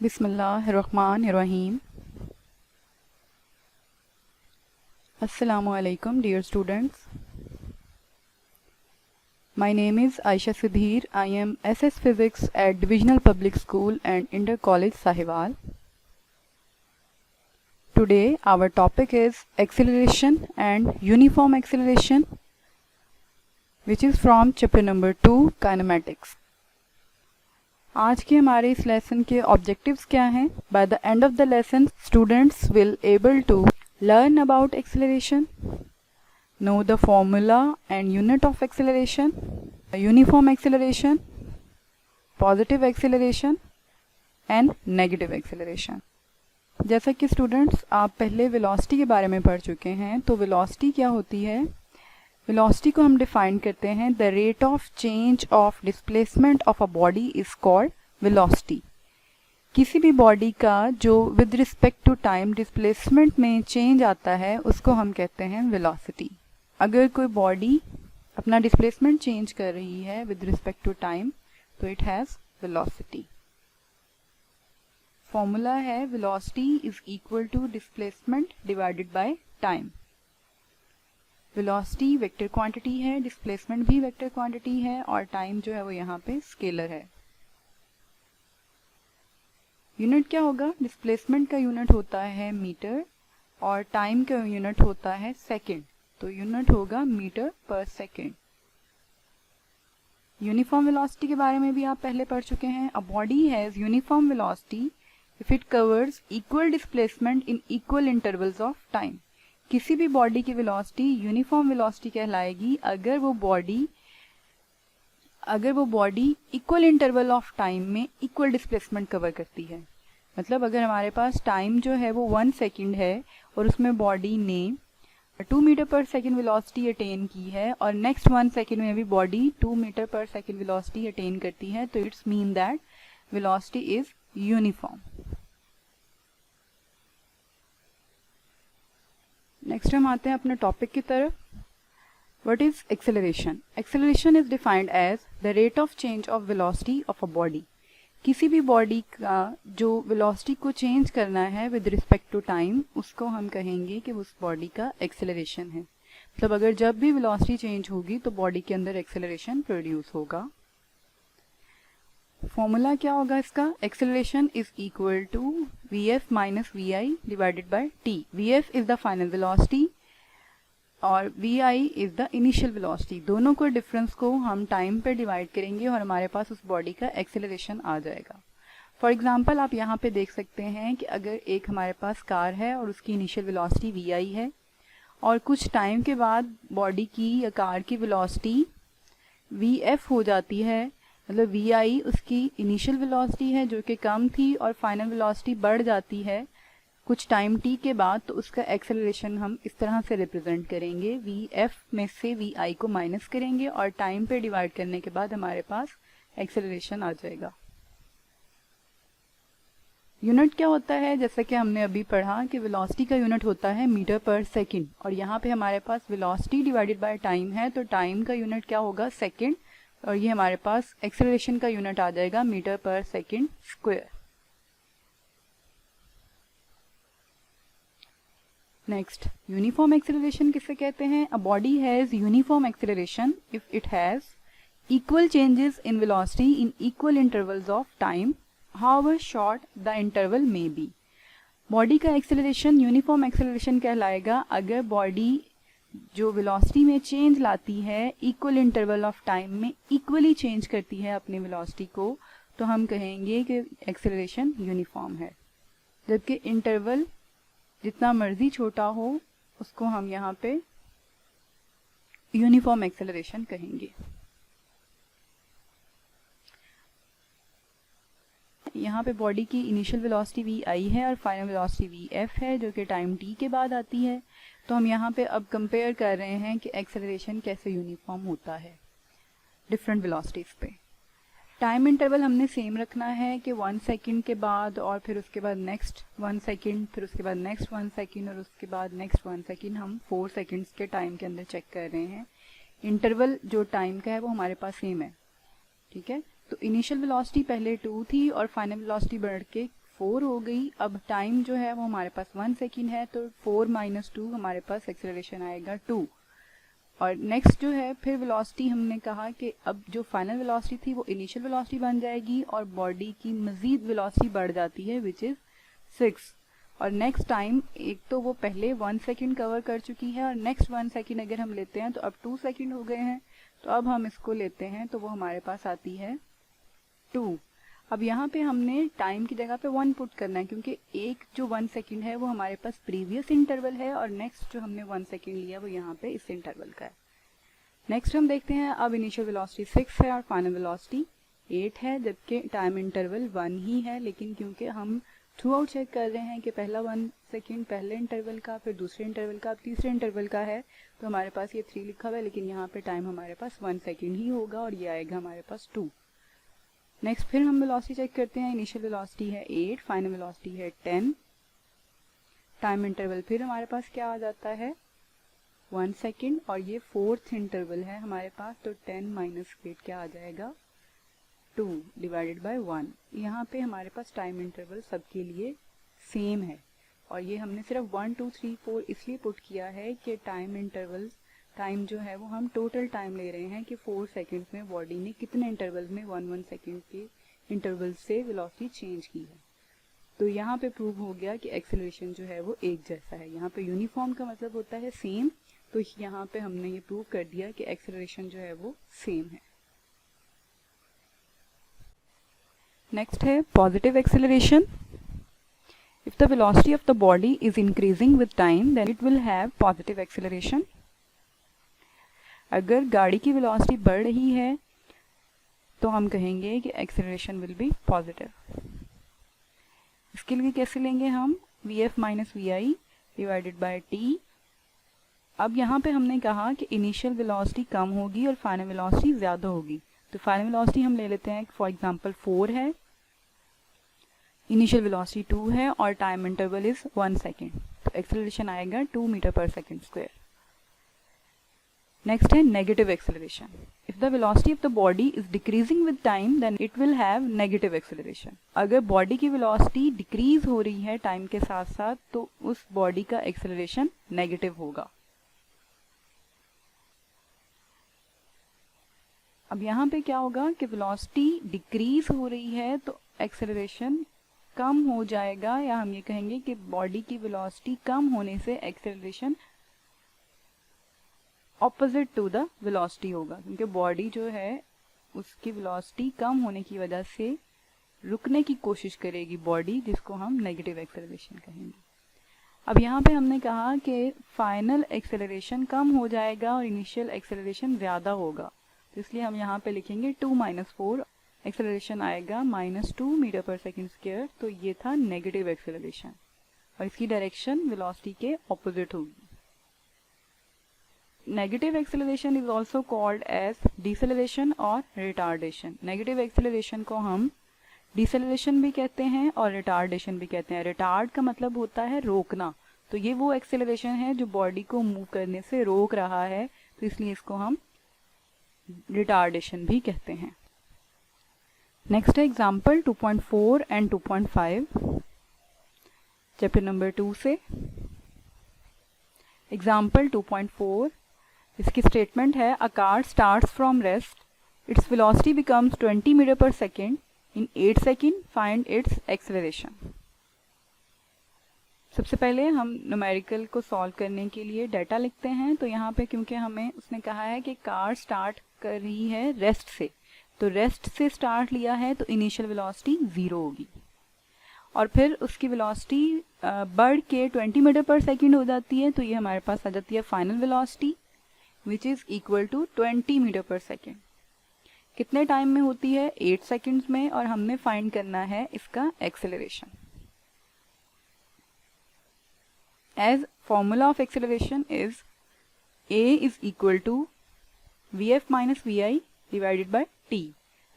बिस्मिल्लाहिर्रहमानिर्रहीम। Assalamualaikum dear students. My name is Aisha Sudhir. I am SS Physics at Divisional Public School and Inter College Sahiwal. Today our topic is acceleration and uniform acceleration, which is from chapter number 2 kinematics. आज के हमारे इस lesson के objectives क्या हैं? By the end of the lesson students will able to learn about acceleration, know the formula and unit of acceleration, uniform acceleration, positive acceleration and negative acceleration. जैसा कि students आप पहले वेलोसिटी के बारे में पढ़ चुके हैं, तो वेलोसिटी क्या होती है? वेलोसिटी को हम डिफाइन करते हैं the rate of change of displacement of a body is called velocity. किसी भी बॉडी का जो with respect to time displacement में चेंज आता है उसको हम कहते हैं वेलोसिटी. अगर कोई बॉडी अपना डिस्प्लेसमेंट चेंज कर रही है विद रिस्पेक्ट टू टाइम तो इट हैज़ वेलोसिटी. फॉर्मूला है velocity is equal to displacement divided by time. Velocity vector quantity है, डिस्प्लेसमेंट भी वेक्टर क्वांटिटी है और टाइम जो है वो यहाँ पे स्केलर है. यूनिट क्या होगा? डिस्प्लेसमेंट का यूनिट होता है मीटर और टाइम का यूनिट होता है सेकंड, तो यूनिट होगा मीटर पर सेकंड. यूनिफॉर्म वेलोसिटी के बारे में भी आप पहले पढ़ चुके हैं. A body has uniform velocity if it covers equal displacement in equal intervals of time. किसी भी बॉडी की वेलोसिटी यूनिफॉर्म वेलोसिटी कहलाएगी अगर वो body equal interval of time में इक्वल डिस्प्लेसमेंट कवर करती है. मतलब अगर हमारे पास टाइम जो है वो 1 सेकंड है और उसमें बॉडी ने 2 मीटर पर सेकंड वेलोसिटी अटेन की है और नेक्स्ट 1 सेकंड में भी बॉडी 2 मीटर पर सेकंड वेलोसिटी अटेन करती है, तो it's mean that velocity is uniform. Next हम आते हैं अपने टॉपिक की तरफ. What is acceleration? Acceleration is defined as the rate of change of velocity of a body. किसी भी बॉडी का जो वेलोसिटी को चेंज करना है विद रिस्पेक्ट टू टाइम उसको हम कहेंगे कि उस बॉडी का एक्सेलरेशन है. मतलब अगर जब भी वेलोसिटी चेंज होगी तो बॉडी के अंदर एक्सेलरेशन प्रोड्यूस होगा. फॉर्मूला क्या होगा इसका? Acceleration is equal to vf minus vi divided by t. vf is the final velocity और vi is the initial velocity. दोनों को डिफरेंस को हम टाइम पे डिवाइड करेंगे और हमारे पास उस बॉडी का एक्सेलरेशन आ जाएगा. फॉर एग्जांपल आप यहाँ पे देख सकते हैं कि अगर एक हमारे पास कार है और उसकी इनिशियल वेलोसिटी vi है और कुछ टाइम के बाद बॉडी की या कार की वेलोसिटी vf हो जाती है. मतलब vi उसकी इनिशियल वेलोसिटी है जो कि कम थी और फाइनल वेलोसिटी बढ़ जाती है कुछ टाइम t के बाद, तो उसका एक्सेलरेशन हम इस तरह से रिप्रेजेंट करेंगे. vf में से vi को माइनस करेंगे और टाइम पे डिवाइड करने के बाद हमारे पास एक्सेलरेशन आ जाएगा. यूनिट क्या होता है? जैसा कि हमने अभी पढ़ा कि वेलोसिटी का यूनिट होता है मीटर पर सेकंड और यहाँ पे हमारे पास वेलोसिटी डिवाइडेड बाय टाइम है, तो टाइम का यूनिट क्या होगा? सेकंड. और ये हमारे पास एक्सेलरेशन का यूनिट आ जाएगा मीटर पर second square. Next, uniform acceleration किसे कहते हैं? A body has uniform acceleration if it has equal changes in velocity in equal intervals of time however short the interval may be. Body का acceleration uniform acceleration कहलाएगा अगर body जो velocity में change लाती है इक्वल इंटरवल ऑफ टाइम में equally change करती है अपनी वेलोसिटी को, तो हम कहेंगे कि एक्सेलरेशन यूनिफॉर्म है. जबकि इंटरवल जितना मर्जी छोटा हो उसको हम यहाँ पे यूनिफॉर्म एक्सेलरेशन कहेंगे. यहाँ पे बॉडी की इनिशियल वेलोसिटी vi है और फाइनल वेलोसिटी vf है जो कि टाइम t के बाद आती है. तो हम यहाँ पे अब कंपेयर कर रहे हैं कि एक्सेलरेशन कैसे यूनिफॉर्म होता है डिफरेंट वेलोसिटीज पे. टाइम इंटरवल हमने सेम रखना है कि 1 सेकंड के बाद और फिर उसके बाद नेक्स्ट 1 सेकंड, फिर उसके बाद नेक्स्ट 1 सेकंड और उसके बाद नेक्स्ट 1 सेकंड. हम 4 सेकंड्स के टाइम के अंदर चेक कर रहे हैं. इंटरवल जो टाइम का है वो हमारे पास सेम है. ठीक है, तो इनिशियल वेलोसिटी पहले 2 थी और फाइनल वेलोसिटी बढ़ के 4 हो गई। अब टाइम जो है वो हमारे पास 1 सेकेंड है, तो 4 माइनस 2 हमारे पास एक्सेलरेशन आएगा 2। और नेक्स्ट जो है फिर वेलोसिटी, हमने कहा कि अब जो फाइनल वेलोसिटी थी वो इनिशियल वेलोसिटी बन जाएगी और बॉडी की मज़ीद वेलोसिटी बढ़ जाती है विच इज़ 6। और नेक्स्ट टाइम, एक तो वो पहले 1 सेकेंड कवर कर चुकी है और नेक्स्ट 1 सेकेंड अगर हम लेते हैं तो अब 2 सेकेंड हो गए हैं। तो अब हम इसको लेते हैं तो वो हमारे पास आती है 2। अब यहाँ पे हमने टाइम की जगह पे 1 पुट करना है, क्योंकि एक जो 1 सेकेंड है वो हमारे पास प्रीवियस इंटरवल है और नेक्स्ट जो हमने 1 सेकेंड लिया वो यहाँ पे इस इंटरवल का है। नेक्स्ट हम देखते हैं, अब इनिशियल वेलोसिटी 6 है और फाइनल वेलोसिटी 8 है, जबकि टाइम इंटरवल 1 ही है। लेकिन क्योंकि हम थ्रू आउट चेक कर रहे हैं कि पहला 1 सेकेंड पहले इंटरवल का, फिर दूसरे इंटरवल का, तीसरे इंटरवल का है, तो हमारे पास ये 3 लिखा हुआ है, लेकिन यहाँ पे टाइम हमारे पास 1 सेकेंड ही होगा और ये आएगा हमारे पास 2। नेक्स्ट फिर हम वेलोसिटी चेक करते हैं। इनिशियल वेलोसिटी है 8, फाइनल वेलोसिटी है 10। टाइम इंटरवल फिर हमारे पास क्या आ जाता है 1 सेकेंड और ये 4th इंटरवल है हमारे पास, तो 10 माइनस 8 क्या आ जाएगा 2 डिवाइडेड बाय 1। यहाँ पे हमारे पास टाइम इंटरवल सबके लिए सेम है और ये हमने सिर्फ 1 2 3 4 इसलिए पुट किया है कि टाइम इंटरवल, टाइम जो है वो हम टोटल टाइम ले रहे हैं कि 4 सेकेंड्स में बॉडी ने कितने इंटरवल में 1 सेकेंड के इंटरवल से वेलोसिटी चेंज की है। तो यहाँ पे प्रूव हो गया कि एक्सेलरेशन जो है वो एक जैसा है। यहाँ पे यूनिफॉर्म का मतलब होता है सेम, तो यहाँ पे हमने ये प्रूव कर दिया कि एक्सेलरेशन जो है वो सेम है। नेक्स्ट है positive acceleration. If the velocity of the body is increasing with time, then it will have positive acceleration. अगर गाड़ी की वेलोसिटी बढ़ रही है तो हम कहेंगे कि एक्सेलरेशन विल बी पॉजिटिव। इसके लिए कैसे लेंगे हम Vf minus Vi divided by T। अब यहाँ पे हमने कहा कि इनिशियल वेलोसिटी कम होगी और फाइनल वेलोसिटी ज़्यादा होगी, तो फाइनल वेलोसिटी हम ले लेते हैं, फॉर एग्जांपल 4 है, इनिशियल वेलोसिटी 2 है और टाइम इंटरवल इज 1 सेकेंड, तो एक्सेलरेशन आएगा 2 मीटर पर सेकेंड स्क्वायर। नेक्स्ट है negative acceleration. If the velocity of the body is decreasing with time then it will have negative acceleration. अगर body की velocity decrease हो रही है टाइम के साथ साथ तो उस बॉडी का एक्सेलरेशन नेगेटिव होगा। अब यहाँ पे क्या होगा कि वेलोसिटी डिक्रीज हो रही है तो एक्सेलरेशन कम हो जाएगा, या हम ये कहेंगे कि बॉडी की वेलोसिटी कम होने से acceleration opposite to the velocity होगा, क्योंकि बॉडी जो है उसकी वेलोसिटी कम होने की वजह से रुकने की कोशिश करेगी बॉडी, जिसको हम नेगेटिव एक्सेलरेशन कहेंगे। अब यहाँ पे हमने कहा कि फाइनल एक्सेलरेशन कम हो जाएगा और इनिशियल एक्सेलरेशन ज़्यादा होगा, तो इसलिए हम यहाँ पे लिखेंगे 2 माइनस 4, एक्सेलरेशन आएगा -2 मीटर पर सेकेंड स्क्वायर। तो ये था नेगेटिव एक्सेलरेशन और इसकी डायरेक्शन वेलोसिटी के ऑपोजिट होगी। Negative acceleration is also called as deceleration और रिटार्डेशन। नेगेटिव एक्सेलरेशन को हम डिसेलरेशन भी कहते हैं और रिटार्डेशन भी कहते हैं। रिटार्ड का मतलब होता है रोकना, तो ये वो एक्सेलरेशन है जो बॉडी को मूव करने से रोक रहा है, तो इसलिए इसको हम रिटार्डेशन भी कहते हैं। नेक्स्ट है एग्जाम्पल 2.4 एंड 2.5 चैप्टर नंबर 2 से। एग्जाम्पल 2.4, इसकी स्टेटमेंट है a car starts from rest, its velocity becomes 20 metre पर second in 8 second, find its acceleration. सबसे पहले हम न्यूमेरिकल को सॉल्व करने के लिए डाटा लिखते हैं। तो यहाँ पे क्योंकि हमें उसने कहा है कि कार स्टार्ट कर रही है रेस्ट से, तो रेस्ट से स्टार्ट लिया है तो इनिशियल वेलोसिटी 0 होगी और फिर उसकी वेलोसिटी बढ़ के 20 मीटर पर सेकेंड हो जाती है, तो ये हमारे पास आ जाती है final velocity which is equal to 20 metre पर सेकेंड। कितने टाइम में होती है 8 सेकेंड्स में, और हमने फाइंड करना है इसका acceleration. As formula of acceleration is a is equal to Vf minus Vi divided by T।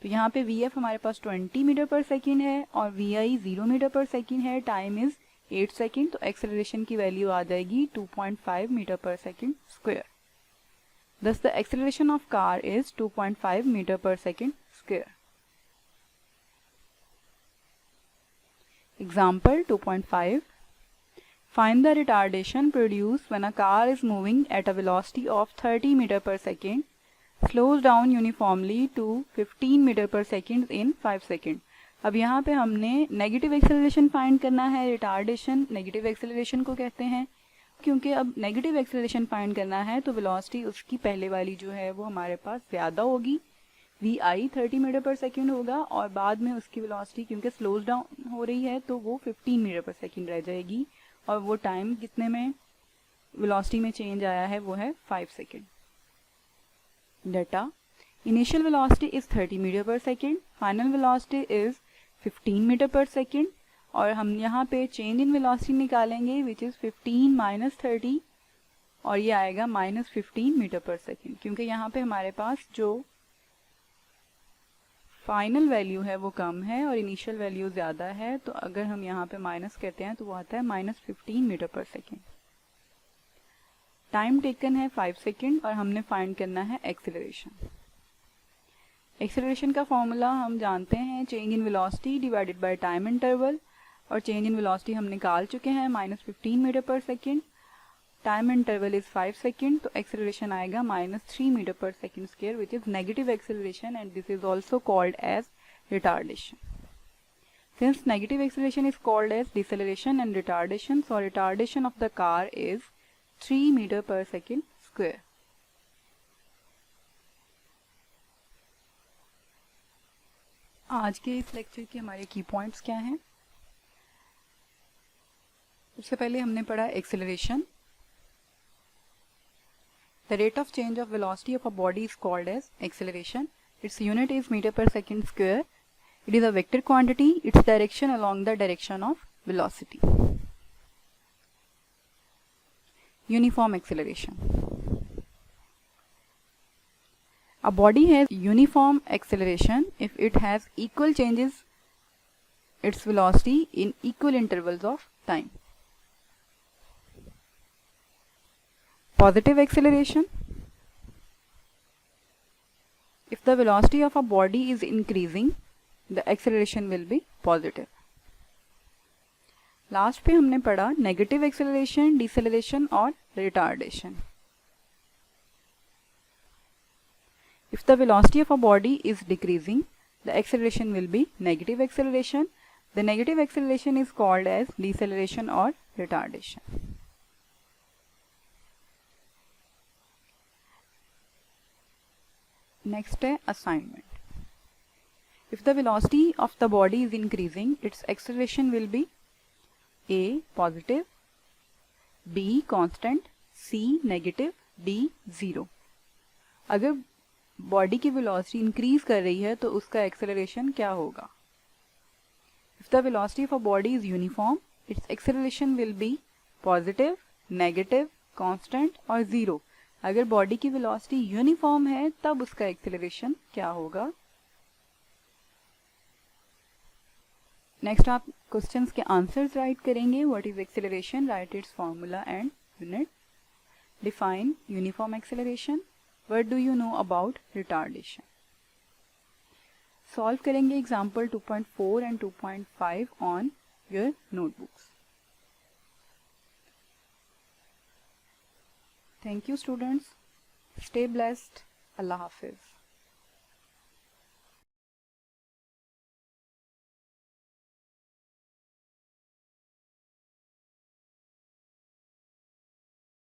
तो यहाँ पे Vf हमारे पास 20 मीटर पर सेकेंड है और Vi 0 मीटर पर सेकेंड है, टाइम इज 8 सेकेंड, तो एक्सेलरेशन की वैल्यू आ जाएगी 2.5 मीटर पर second square. Thus the acceleration of car is 2.5 meter per second square. Example 2.5. Find the retardation produced when a car is moving at a velocity of 30 meter per second, slows down uniformly to 15 meter per second in 5 second. अब यहाँ पे हमने negative acceleration find करना है। Retardation negative acceleration को कहते हैं। क्योंकि अब नेगेटिव एक्सेलरेशन फाइंड करना है तो वेलोसिटी उसकी पहले वाली जो है वो हमारे पास ज़्यादा होगी, वी आई 30 मीटर पर सेकेंड होगा, और बाद में उसकी वेलोसिटी क्योंकि स्लोज डाउन हो रही है तो वो 15 मीटर पर सेकेंड रह जाएगी, और वो टाइम कितने में वेलोसिटी में चेंज आया है वो है 5 second. Data initial velocity is 30 meter पर second, final velocity is 15 metre पर सेकेंड, और हम यहाँ पे चेंज इन वेलोसिटी निकालेंगे विच इज़ 15 माइनस 30, और ये आएगा माइनस 15 मीटर पर सेकेंड। क्योंकि यहाँ पे हमारे पास जो फाइनल वैल्यू है वो कम है और इनिशियल वैल्यू ज़्यादा है, तो अगर हम यहाँ पे माइनस करते हैं तो वो आता है माइनस 15 मीटर पर सेकेंड। टाइम टेकन है 5 सेकेंड और हमने फाइंड करना है एक्सेलरेशन। एक्सेलरेशन का फॉर्मूला हम जानते हैं, change in velocity divided by time interval, और चेंज इन वेलोसिटी हम निकाल चुके हैं माइनस 15 मीटर पर second. Time interval is 5 second, तो एक्सेलरेशन आएगा माइनस 3 मीटर पर second square which is negative acceleration, and this is also called as retardation. Since negative acceleration is called as deceleration and retardation, so retardation of the car is 3 meter per second square. आज के इस lecture के हमारे की points क्या हैं? सबसे पहले हमने पढ़ा acceleration. The rate of change of velocity of a body is called as acceleration. Its unit is meter per second square. It is a vector quantity, its direction along the direction of velocity. Uniform acceleration. A body has uniform acceleration if it has equal changes its velocity in equal intervals of time. Positive acceleration. If the velocity of a body is increasing, the acceleration will be positive. Last पे हमने पढ़ा negative acceleration, deceleration और retardation. If the velocity of a body is decreasing, the acceleration will be negative acceleration. The negative acceleration is called as deceleration or retardation. Next है assignment. If the velocity of the body is increasing, its acceleration will be A positive, B constant, C negative, D 0. अगर body की velocity increase कर रही है तो उसका acceleration क्या होगा? If the velocity of a body is uniform, its acceleration will be positive, negative, constant और 0. अगर बॉडी की वेलोसिटी यूनिफॉर्म है तब उसका एक्सेलरेशन क्या होगा? नेक्स्ट आप क्वेश्चंस के आंसर्स राइट करेंगे। What is acceleration? Write its formula and unit. Define uniform acceleration. What do you know about retardation? Solve करेंगे example 2.4 and 2.5 on your notebooks. Thank you students. Stay blessed. Allah Hafiz.